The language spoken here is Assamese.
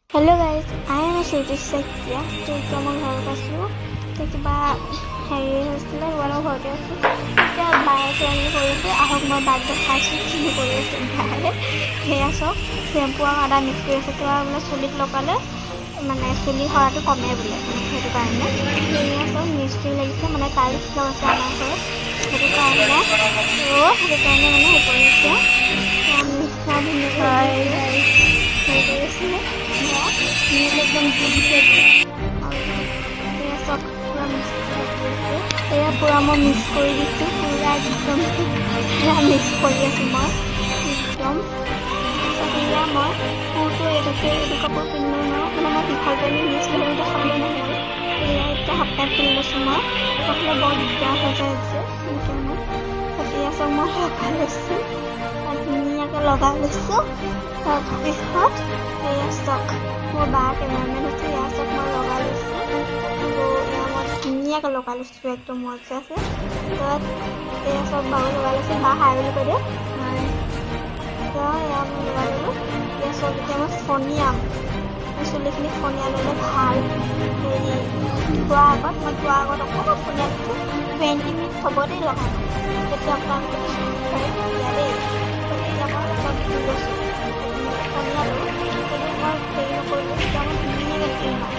Hello guys, I am Shruti Sakya. Today মই ঘৰত আছোঁ। কিবা হেৰি হৈছিলে ঘৰৰ ঘৰতে আছোঁ। এতিয়া বায়ে প্লেনিং কৰি আছে আহক মই বাক দেখাইছোঁ কি কৰি আছে বায়ে। সেয়া চাওক চেম্পু আৰু আদা মিক্স কৰি আছে কিবা বোলে চুলিত লগালে মানে চুলি সৰাটো কমে বোলে সেইটো কাৰণে। সেয়া চাওক মিস্ত্ৰী লাগিছে মানে টাইলছ লগাইছে আমাৰ ঘৰত সেইটো কাৰণে মানে সেই কৰিছে মিক্সাৰ ধুনীয়াকৈ पूरा मैं मिक्स कर दी पूरा एकदम पूरा मिक्स कर मैं एकदम मैं पूरे ये कपड़ पिंधो ना मैं दीघल पेंट पिंधिছিলোঁ সেইটো দেখাবলৈ নহ'ল এতিয়া হাফ পেণ্ট পিন্ধি লৈছোঁ মই নহ'লে বৰ দিগদাৰ হৈ যায় যে সেইকাৰণে এতিয়া চব মই লগাই লৈছোঁ ধুনীয়াকৈ লগাই লৈছোঁ তাৰপিছত এয়া চক মোৰ বা কেমেৰামেন আছে এয়া চক মই লগাই লৈছোঁ আৰু এয়া মই ধুনীয়াকৈ লগাই লৈছোঁ একদম মজা আছে তাত এয়া চব বাও লগাই লৈছোঁ বা হাই বুলি কৈ দিওঁ এয়া মই লগাই ল'লোঁ এয়া চব এতিয়া মই ফণিয়াম চুলিখিনি ফণিয়াই ল'লে ভাল হেৰি ধোৱাৰ আগত অকণমান ফণিয়াই দিছোঁ 20 মিনিট হ'ব দেই লগাই তেতিয়া আপোনালোকে দিয়া দেই তেতিয়া মই চব ধুই লৈছোঁ ফণিয়ালোঁ কিন্তু মই হেৰি নকৰিলোঁ তেতিয়া মই ধুনীয়াকৈ